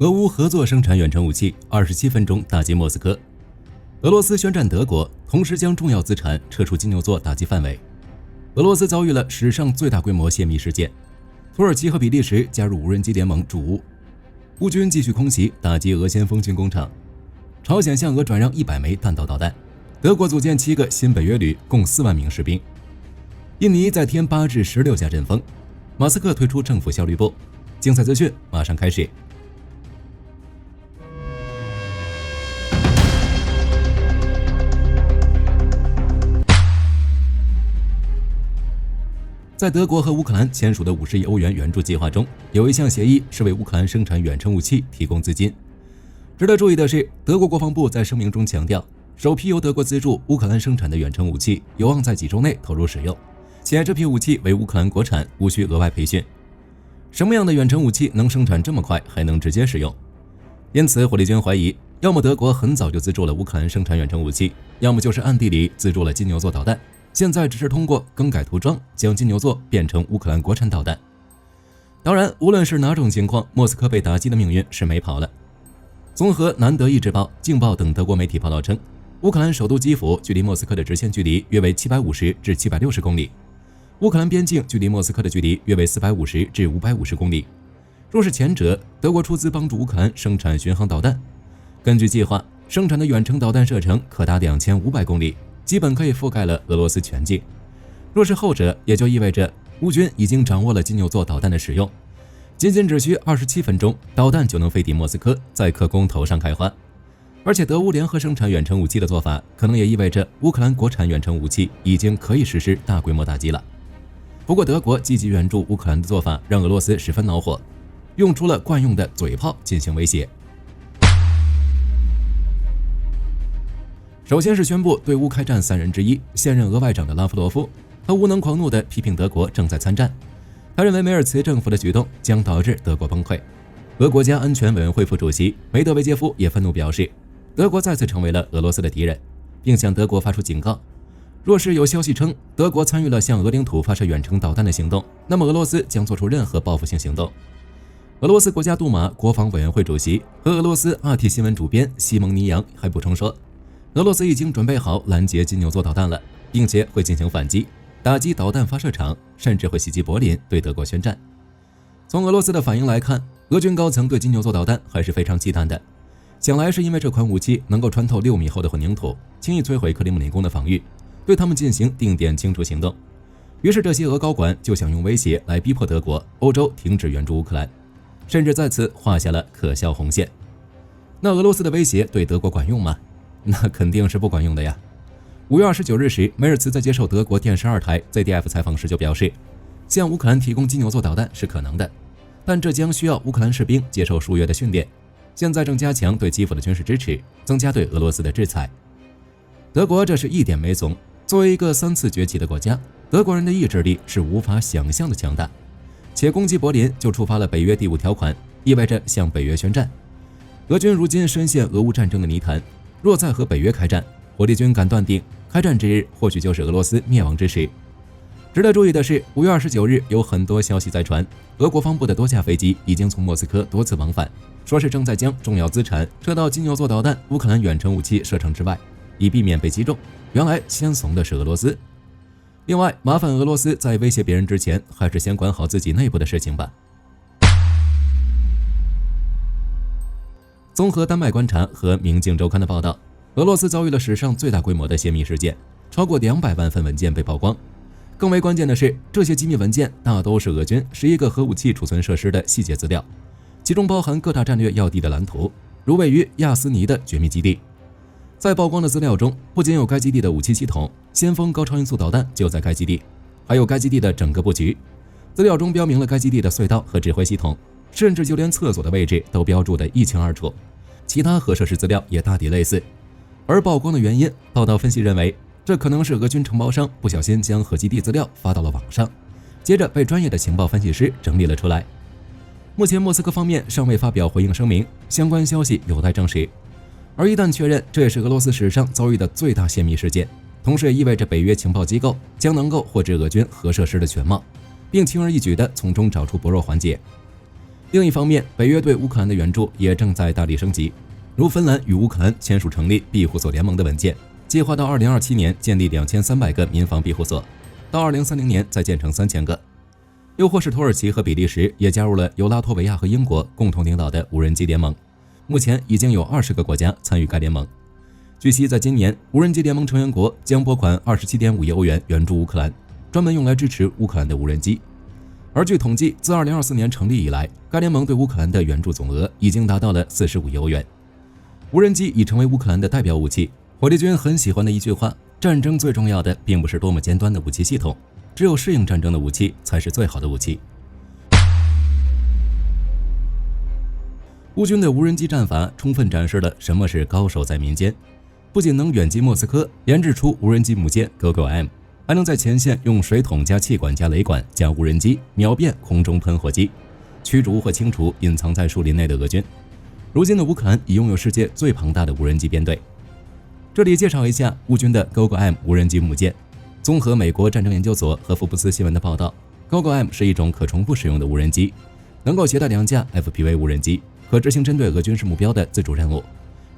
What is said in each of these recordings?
俄乌合作生产远程武器，27分钟打击莫斯科。俄罗斯宣战德国，同时将重要资产撤出金牛座打击范围。俄罗斯遭遇了史上最大规模泄密事件。土耳其和比利时加入无人机联盟驻乌。乌军继续空袭打击俄先锋军工厂。朝鲜向俄转让100枚弹道导弹。德国组建7个新北约旅，共4万名士兵。印尼再添8至16架阵风。马斯克推出政府效率部。精彩资讯马上开始。在德国和乌克兰签署的50亿欧元援助计划中，有一项协议是为乌克兰生产远程武器提供资金。值得注意的是，德国国防部在声明中强调，首批由德国资助乌克兰生产的远程武器有望在几周内投入使用，且这批武器为乌克兰国产，无需额外培训。什么样的远程武器能生产这么快，还能直接使用？因此，火力军怀疑，要么德国很早就资助了乌克兰生产远程武器，要么就是暗地里资助了金牛座导弹，现在只是通过更改涂装，将金牛座变成乌克兰国产导弹。当然，无论是哪种情况，莫斯科被打击的命运是没跑了。综合南德意志报、镜报等德国媒体报道称，乌克兰首都基辅距离莫斯科的直线距离约为750至760公里，乌克兰边境距离莫斯科的距离约为450至550公里。若是前者，德国出资帮助乌克兰生产巡航导弹，根据计划，生产的远程导弹射程可达2500公里，基本可以覆盖了俄罗斯全境。若是后者，也就意味着乌军已经掌握了金牛座导弹的使用，仅只需27分钟，导弹就能飞抵莫斯科，在克宫头上开花。而且德乌联合生产远程武器的做法，可能也意味着乌克兰国产远程武器已经可以实施大规模打击了。不过德国积极援助乌克兰的做法让俄罗斯十分恼火，用出了惯用的嘴炮进行威胁。首先是宣布对乌开战3人之一，现任俄外长的拉夫罗夫，他无能狂怒地批评德国正在参战。他认为梅尔茨政府的举动将导致德国崩溃。俄国家安全委员会副主席梅德韦杰夫也愤怒表示，德国再次成为了俄罗斯的敌人，并向德国发出警告，若是有消息称德国参与了向俄领土发射远程导弹的行动，那么俄罗斯将做出任何报复性行动。俄罗斯国家杜马国防委员会主席和俄罗斯 RT 新闻主编西蒙尼扬还补充说，俄罗斯已经准备好拦截金牛座导弹了，并且会进行反击，打击导弹发射场，甚至会袭击柏林，对德国宣战。从俄罗斯的反应来看，俄军高层对金牛座导弹还是非常忌惮的，想来是因为这款武器能够穿透6米厚的混凝土，轻易摧毁克里姆林宫的防御，对他们进行定点清除行动。于是这些俄高管就想用威胁来逼迫德国、欧洲停止援助乌克兰，甚至再次画下了可笑红线。那俄罗斯的威胁对德国管用吗？那肯定是不管用的呀。5月29日时，梅尔茨在接受德国电视2台 ZDF 采访时就表示，向乌克兰提供金牛座导弹是可能的，但这将需要乌克兰士兵接受数月的训练。现在正加强对基辅的军事支持，增加对俄罗斯的制裁。德国这是一点没怂，作为一个3次崛起的国家，德国人的意志力是无法想象的强大。且攻击柏林就触发了北约第5条款，意味着向北约宣战。俄军如今深陷俄乌战争的泥潭，若再和北约开战，火力军敢断定开战之日或许就是俄罗斯灭亡之时。值得注意的是，5月29日有很多消息在传，俄国防部的多架飞机已经从莫斯科多次往返，说是正在将重要资产撤到金牛座导弹乌克兰远程武器射程之外，以避免被击中。原来先怂的是俄罗斯。另外，麻烦俄罗斯在威胁别人之前，还是先管好自己内部的事情吧。综合丹麦观察和明镜周刊的报道，俄罗斯遭遇了史上最大规模的泄密事件，超过200万份文件被曝光。更为关键的是，这些机密文件大都是俄军11个核武器储存设施的细节资料，其中包含各大战略要地的蓝图，如位于亚斯尼的绝密基地。在曝光的资料中，不仅有该基地的武器系统，先锋高超音速导弹就在该基地，还有该基地的整个布局。资料中标明了该基地的隧道和指挥系统，甚至就连厕所的位置都标注得一清二楚。其他核设施资料也大抵类似。而曝光的原因，报道分析认为，这可能是俄军承包商不小心将核基地资料发到了网上，接着被专业的情报分析师整理了出来。目前莫斯科方面尚未发表回应声明，相关消息有待证实。而一旦确认这也是俄罗斯史上遭遇的最大泄密事件，同时也意味着北约情报机构将能够获知俄军核设施的全貌，并轻而易举地从中找出薄弱环节。另一方面，北约对乌克兰的援助也正在大力升级，如芬兰与乌克兰签署成立庇护所联盟的文件，计划到2027年建立2300个民防庇护所，到2030年再建成3000个。又或是土耳其和比利时也加入了由拉脱维亚和英国共同领导的无人机联盟，目前已经有20个国家参与该联盟。据悉，在今年，无人机联盟成员国将拨款27.5亿欧元援助乌克兰，专门用来支持乌克兰的无人机。而据统计，自2024年成立以来，该联盟对乌克兰的援助总额已经达到了45亿欧元。无人机已成为乌克兰的代表武器。火力军很喜欢的一句话：战争最重要的并不是多么尖端的武器系统，只有适应战争的武器才是最好的武器。乌军的无人机战法充分展示了什么是高手在民间，不仅能远击莫斯科，研制出无人机母舰 GoGoM， 还能在前线用水桶加气管加雷管加无人机秒变空中喷火机，驱逐或清除隐藏在树林内的俄军。如今的乌克兰已拥有世界最庞大的无人机编队。这里介绍一下乌军的 GoGoM 无人机母舰。综合美国战争研究所和福布斯新闻的报道， GoGoM 是一种可重复使用的无人机，能够携带2架 FPV 无人机，可执行针对俄军事目标的自主任务。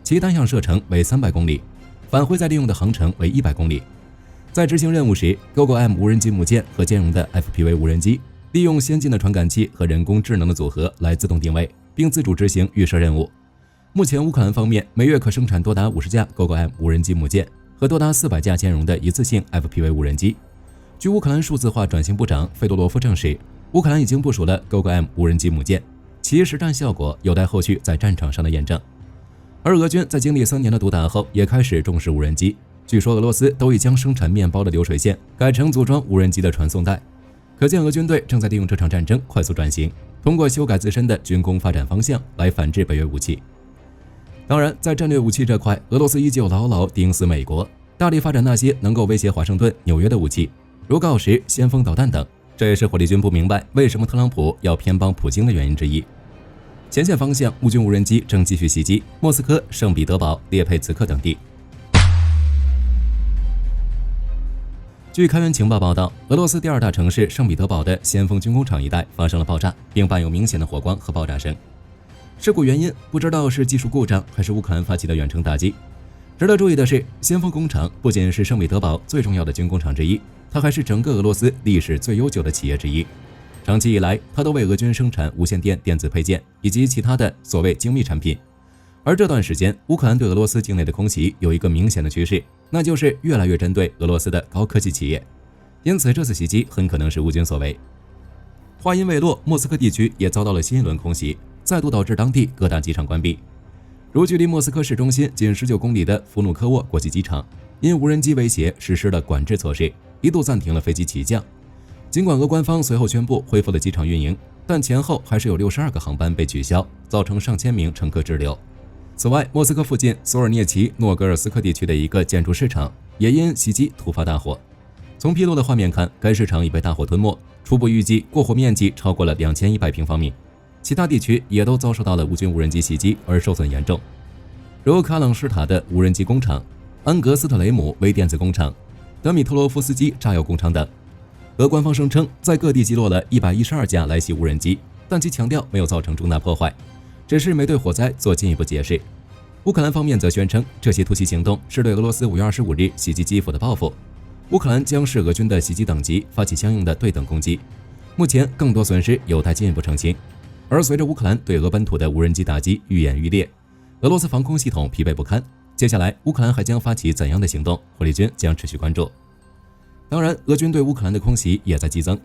其单向射程为300公里，返回再利用的航程为100公里。在执行任务时， GoGoM 无人机母舰和兼容的 FPV 无人机利用先进的传感器和人工智能的组合来自动定位，并自主执行预设任务。目前乌克兰方面每月可生产多达50架 GoGoM 无人机母舰和多达400架兼容的一次性 FPV 无人机。据乌克兰数字化转型部长费多罗夫证实，乌克兰已经部署了 GoGoM 无人机母舰，其实战效果有待后续在战场上的验证。而俄军在经历3年的毒打后，也开始重视无人机。据说俄罗斯都已将生产面包的流水线改成组装无人机的传送带，可见俄军队正在利用这场战争快速转型，通过修改自身的军工发展方向来反制北约武器。当然，在战略武器这块，俄罗斯依旧牢牢盯死美国，大力发展那些能够威胁华盛顿、纽约的武器，如锆石、先锋导弹等。这也是火力军不明白为什么特朗普要偏帮普京的原因之一。前线方向，乌军无人机正继续袭击莫斯科、圣彼得堡、列佩茨克等地。据开源情报报道，俄罗斯第2大城市圣彼得堡的先锋军工厂一带发生了爆炸，并伴有明显的火光和爆炸声。事故原因不知道是技术故障还是乌克兰发起的远程打击。值得注意的是，先锋工厂不仅是圣彼得堡最重要的军工厂之一，它还是整个俄罗斯历史最悠久的企业之一。长期以来，它都为俄军生产无线电电子配件以及其他的所谓精密产品。而这段时间，乌克兰对俄罗斯境内的空袭有一个明显的趋势，那就是越来越针对俄罗斯的高科技企业。因此，这次袭击很可能是乌军所为。话音未落，莫斯科地区也遭到了新一轮空袭，再度导致当地各大机场关闭。如距离莫斯科市中心仅19公里的弗努科沃国际机场，因无人机威胁实施了管制措施，一度暂停了飞机起降。尽管俄官方随后宣布恢复了机场运营，但前后还是有62个航班被取消，造成上千名乘客滞留。此外，莫斯科附近索尔涅奇诺格尔斯克地区的一个建筑市场也因袭击突发大火。从披露的画面看，该市场已被大火吞没，初步预计过火面积超过了2100平方米。其他地区也都遭受到了乌军无人机袭击而受损严重，如卡冷施塔的无人机工厂、安格斯特雷姆微电子工厂、德米特罗夫斯基炸药工厂等。俄官方声称在各地击落了112架来袭无人机，但其强调没有造成重大破坏，只是没对火灾做进一步解释。乌克兰方面则宣称，这些突袭行动是对俄罗斯5月25日袭击基辅的报复。乌克兰将视俄军的袭击等级发起相应的对等攻击。目前更多损失有待进一步澄清。而随着乌克兰对俄本土的无人机打击愈演愈烈，俄罗斯防空系统疲惫不堪。接下来乌克兰还将发起怎样的行动，火力军将持续关注。当然，俄军对乌克兰的空袭也在激增，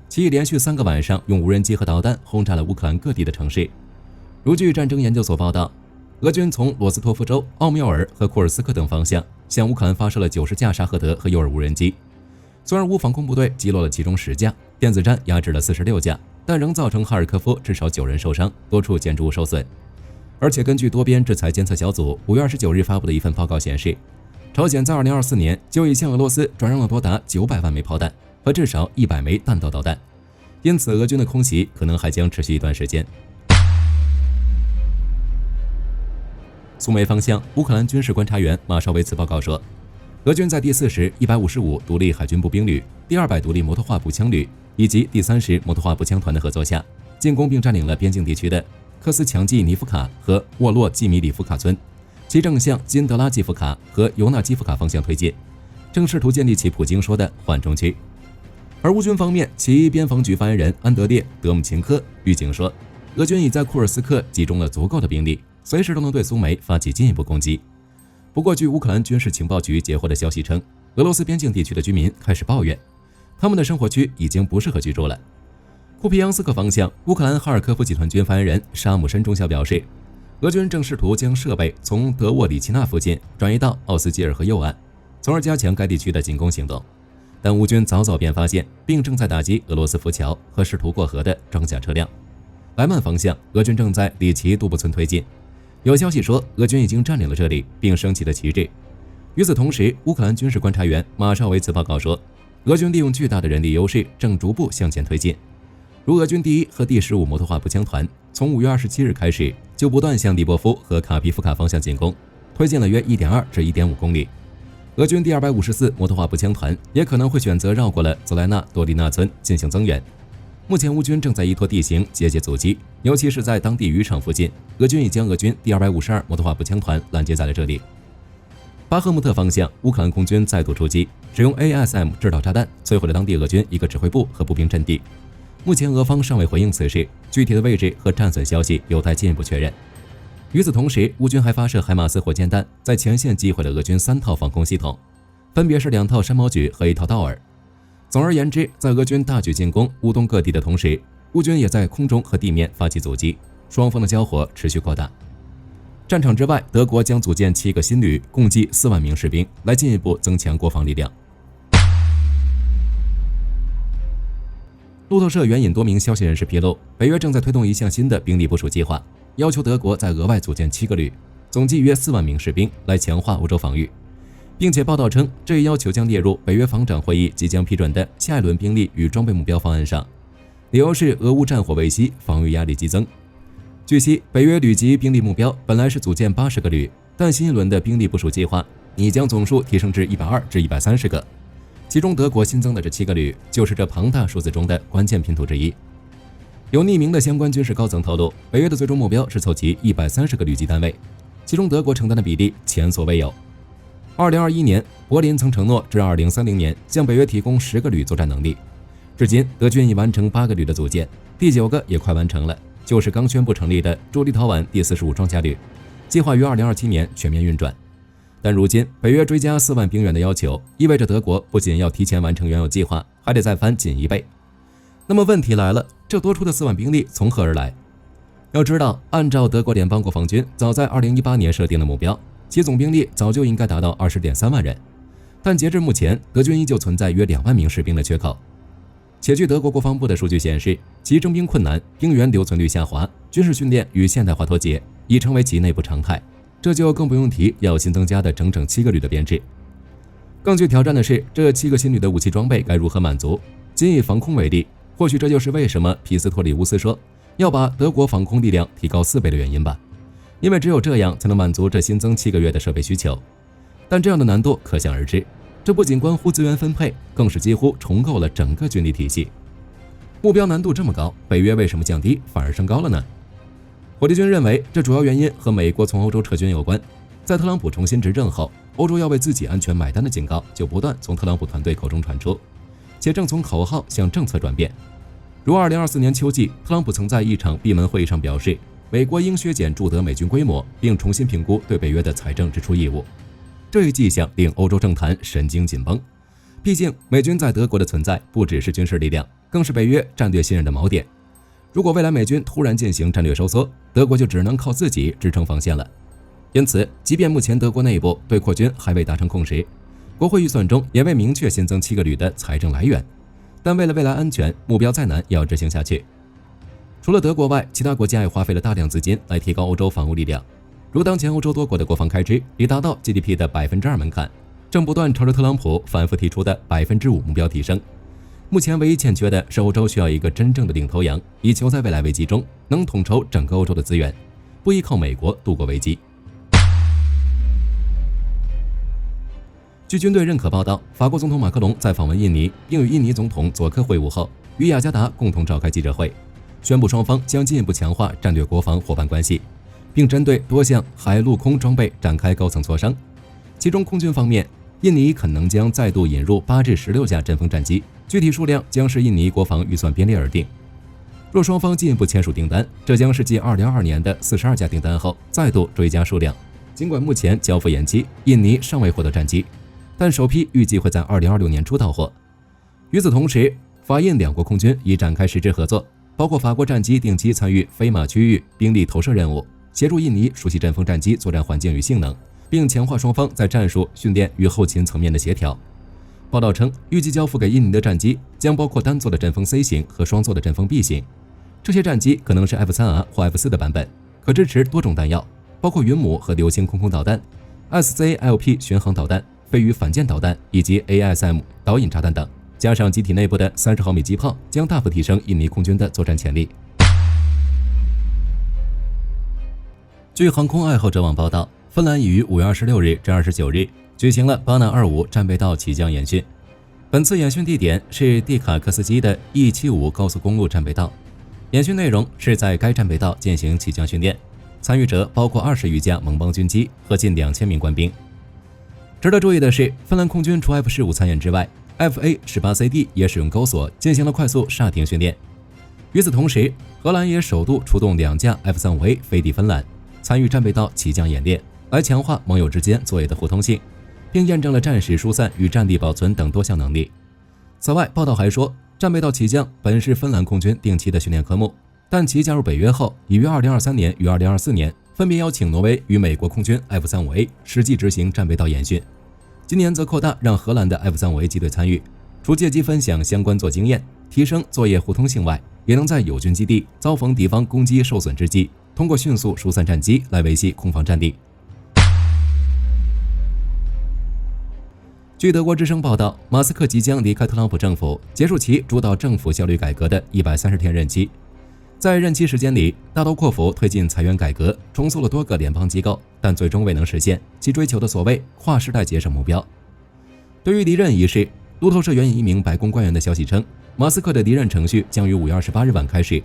其连续3个晚上用无人机和导弹轰炸了乌克兰各地的城市。如据战争研究所报道，俄军从罗斯托夫州、奥缪尔和库尔斯克等方向向乌克兰发射了90架沙赫德和诱饵无人机。虽然乌防空部队击落了其中10架，电子战压制了46架，但仍造成哈尔科夫至少9人受伤，多处建筑物受损。而且根据多边制裁监测小组5月29日发布的一份报告显示，朝鲜在2024年就已向俄罗斯转让了多达900万枚炮弹和至少100枚弹道导弹，因此俄军的空袭可能还将持续一段时间。苏梅方向，乌克兰军事观察员马绍维茨报告说，俄军在第40、155独立海军步兵旅、第200独立摩托化步枪旅以及第30摩托化步枪团的合作下，进攻并占领了边境地区的科斯强季尼夫卡和沃洛季米里夫卡村，其正向金德拉季夫卡和尤纳基夫卡方向推进，正试图建立起普京说的缓冲区。而乌军方面，其边防局发言人安德烈·德姆琴科预警说，俄军已在库尔斯克集中了足够的兵力，随时都能对苏梅发起进一步攻击。不过，据乌克兰军事情报局截获的消息称，俄罗斯边境地区的居民开始抱怨，他们的生活区已经不适合居住了。库皮扬斯克方向，乌克兰哈尔科夫集团军发言人沙姆申中校表示，俄军正试图将设备从德沃里奇纳附近转移到奥斯基尔河右岸，从而加强该地区的进攻行动。但乌军早早便发现并正在打击俄罗斯浮桥和试图过河的装甲车辆。莱曼方向，俄军正在里奇杜布村推进，有消息说俄军已经占领了这里并升起了旗帜。与此同时，乌克兰军事观察员马绍维茨报告说，俄军利用巨大的人力优势正逐步向前推进。如俄军第1和第15摩托化步枪团从5月27日开始就不断向利波夫和卡皮夫卡方向进攻，推进了约 1.2 至 1.5 公里。俄军第254摩托化步枪团也可能会选择绕过了泽莱纳多利纳村进行增援。目前乌军正在依托地形节节阻击，尤其是在当地渔场附近，俄军已将俄军第252摩托化步枪团拦截在了这里。巴赫穆特方向，乌克兰空军再度出击，使用 ASM 制导炸弹摧毁了当地俄军一个指挥部和步兵阵地。目前俄方尚未回应此事，具体的位置和战损消息有待进一步确认。与此同时，乌军还发射海马斯火箭弹，在前线击毁了俄军3套防空系统，分别是2套山毛榉和1套道尔。总而言之，在俄军大举进攻乌东各地的同时，乌军也在空中和地面发起阻击，双方的交火持续扩大。战场之外，德国将组建7个新旅，共计4万名士兵，来进一步增强国防力量。路透社援引多名消息人士披露，北约正在推动一项新的兵力部署计划，要求德国在额外组建7个旅，总计约4万名士兵，来强化欧洲防御。并且报道称，这一要求将列入北约防长会议即将批准的下一轮兵力与装备目标方案上，理由是俄乌战火未息，防御压力激增。据悉，北约旅级兵力目标本来是组建80个旅，但新一轮的兵力部署计划拟将总数提升至120至130个，其中德国新增的这7个旅就是这庞大数字中的关键拼图之一。有匿名的相关军事高层透露，北约的最终目标是凑齐130个旅级单位，其中德国承担的比例前所未有。2021年，柏林曾承诺至2030年向北约提供10个旅作战能力，至今德军已完成8个旅的组建，第9个也快完成了，就是刚宣布成立的驻立陶宛第45装甲旅，计划于2027年全面运转。但如今北约追加4万兵员的要求，意味着德国不仅要提前完成原有计划，还得再翻近1倍。那么问题来了，这多出的4万兵力从何而来？要知道，按照德国联邦国防军早在2018年设定的目标，其总兵力早就应该达到20.3万人，但截至目前，德军依旧存在约2万名士兵的缺口。且据德国国防部的数据显示，其征兵困难、兵员留存率下滑、军事训练与现代化脱节，已成为其内部常态。这就更不用提要新增加的整整7个旅的编制。更具挑战的是，这7个新旅的武器装备该如何满足？仅以防空为例，或许这就是为什么皮斯托里乌斯说要把德国防空力量提高4倍的原因吧。因为只有这样才能满足这新增7个月的设备需求。但这样的难度可想而知，这不仅关乎资源分配，更是几乎重构了整个军力体系。目标难度这么高，北约为什么降低反而升高了呢？火力军认为，这主要原因和美国从欧洲撤军有关。在特朗普重新执政后，欧洲要为自己安全买单的警告就不断从特朗普团队口中传出，且正从口号向政策转变。如2024年秋季，特朗普曾在一场闭门会议上表示，美国应削减驻德美军规模，并重新评估对北约的财政支出义务。这一迹象令欧洲政坛神经紧绷，毕竟美军在德国的存在不只是军事力量，更是北约战略信任的锚点。如果未来美军突然进行战略收缩，德国就只能靠自己支撑防线了。因此，即便目前德国内部对扩军还未达成共识，国会预算中也未明确新增7个旅的财政来源，但为了未来安全，目标再难也要执行下去。除了德国外，其他国家也花费了大量资金来提高欧洲防务力量。如当前欧洲多国的国防开支已达到 GDP 的 2% 门槛，正不断朝着特朗普反复提出的 5% 目标提升。目前唯一欠缺的是欧洲需要一个真正的领头羊，以求在未来危机中能统筹整个欧洲的资源，不依靠美国度过危机。据军队认可报道，法国总统马克龙在访问印尼并与印尼总统佐科会晤后，与雅加达共同召开记者会。宣布双方将进一步强化战略国防伙伴关系，并针对多项海陆空装备展开高层磋商。其中空军方面，印尼可能将再度引入8至16架阵风战机，具体数量将视印尼国防预算编列而定。若双方进一步签署订单，这将是继2022年的42架订单后再度追加数量。尽管目前交付延期，印尼尚未获得战机，但首批预计会在2026年初到货。与此同时，法印两国空军已展开实质合作，包括法国战机定期参与飞马区域兵力投射任务，协助印尼熟悉阵风战机作战环境与性能，并强化双方在战术、训练与后勤层面的协调。报道称，预计交付给印尼的战机将包括单座的阵风 C 型和双座的阵风 B 型。这些战机可能是 F3R 或 F4 的版本，可支持多种弹药，包括云母和流星空空导弹、SZLP 巡航导弹、飞鱼反舰导弹以及 ASM 导引炸弹等。加上机体内部的30毫米机炮，将大幅提升印尼空军的作战潜力。据航空爱好者网报道，芬兰已于5月26日至29日举行了巴纳25战备道起降演训。本次演训地点是蒂卡克斯基的 E75 高速公路战备道。演训内容是在该战备道进行起降训练，参与者包括20余架盟邦军机和近2000名官兵。值得注意的是，芬兰空军除 F-15参演之外，FA-18CD 也使用高索进行了快速刹停训练。与此同时，荷兰也首度出动2架 F-35A 飞抵芬兰，参与战备道起降演练，来强化盟友之间作业的互通性，并验证了战时疏散与战地保存等多项能力。此外，报道还说，战备道起降本是芬兰空军定期的训练科目，但其加入北约后，已于2023年与2024年分别邀请挪威与美国空军 F-35A 实际执行战备道演训。今年则扩大让荷兰的 F-35A 机队参与，除借机分享相关作经验，提升作业互通性外，也能在友军基地遭逢敌方攻击受损之际，通过迅速疏散战机来维系空防战力。据德国之声报道，马斯克即将离开特朗普政府，结束其主导政府效率改革的130天任期。在任期时间里，大刀阔斧推进裁员改革，重塑了多个联邦机构，但最终未能实现其追求的所谓跨时代节省目标。对于离任一事，路透社援引一名白宫官员的消息称，马斯克的离任程序将于5月28日晚开始。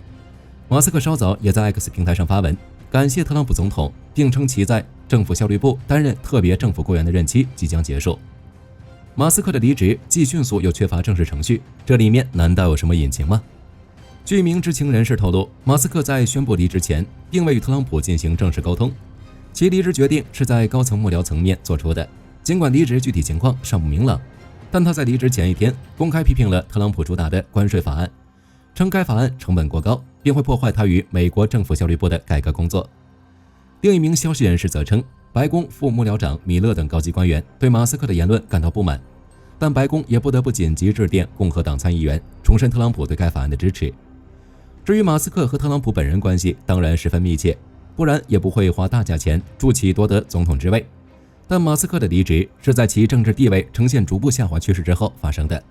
马斯克稍早也在 X 平台上发文，感谢特朗普总统，并称其在政府效率部担任特别政府雇员的任期即将结束。马斯克的离职既迅速又缺乏正式程序，这里面难道有什么隐情吗？据一名知情人士透露，马斯克在宣布离职前并未与特朗普进行正式沟通，其离职决定是在高层幕僚层面做出的。尽管离职具体情况尚不明朗，但他在离职前一天公开批评了特朗普主打的关税法案，称该法案成本过高，并会破坏他与美国政府效率部的改革工作。另一名消息人士则称，白宫副幕僚长米勒等高级官员对马斯克的言论感到不满，但白宫也不得不紧急致电共和党参议员，重申特朗普对该法案的支持。至于马斯克和特朗普本人关系当然十分密切，不然也不会花大价钱助其夺得总统之位。但马斯克的离职是在其政治地位呈现逐步下滑趋势之后发生的。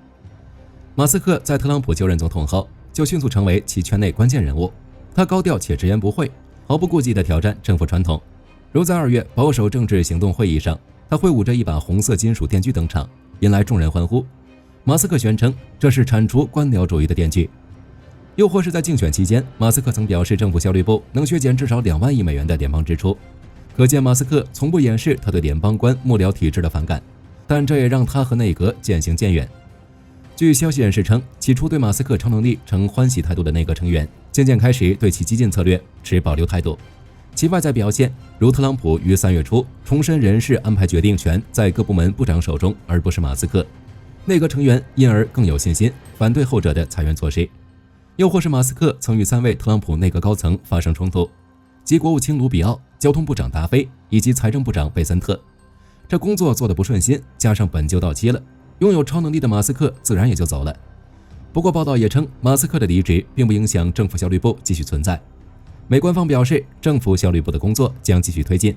马斯克在特朗普就任总统后，就迅速成为其圈内关键人物。他高调且直言不讳，毫不顾忌地挑战政府传统。如在2月保守政治行动会议上，他挥舞着一把红色金属电锯登场，引来众人欢呼。马斯克宣称这是铲除官僚主义的电锯。又或是在竞选期间，马斯克曾表示政府效率部能削减至少2万亿美元的联邦支出，可见马斯克从不掩饰他对联邦官幕僚体制的反感，但这也让他和内阁渐行渐远。据消息人士称，起初对马斯克超能力呈欢喜态度的内阁成员，渐渐开始对其激进策略持保留态度。其外在表现，如特朗普于3月初重申人事安排决定权在各部门部长手中，而不是马斯克，内阁成员因而更有信心反对后者的裁员措施。又或是马斯克曾与3位特朗普内阁高层发生冲突，即国务卿卢比奥、交通部长达菲以及财政部长贝森特。这工作做得不顺心，加上本就到期了，拥有超能力的马斯克自然也就走了。不过报道也称，马斯克的离职并不影响政府效率部继续存在。美官方表示，政府效率部的工作将继续推进。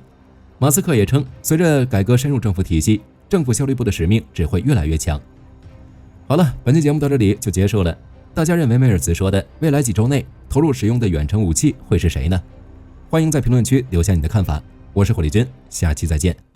马斯克也称，随着改革深入政府体系，政府效率部的使命只会越来越强。好了，本期节目到这里就结束了。大家认为梅尔茨说的未来几周内投入使用的远程武器会是谁呢？欢迎在评论区留下你的看法。我是火力军，下期再见。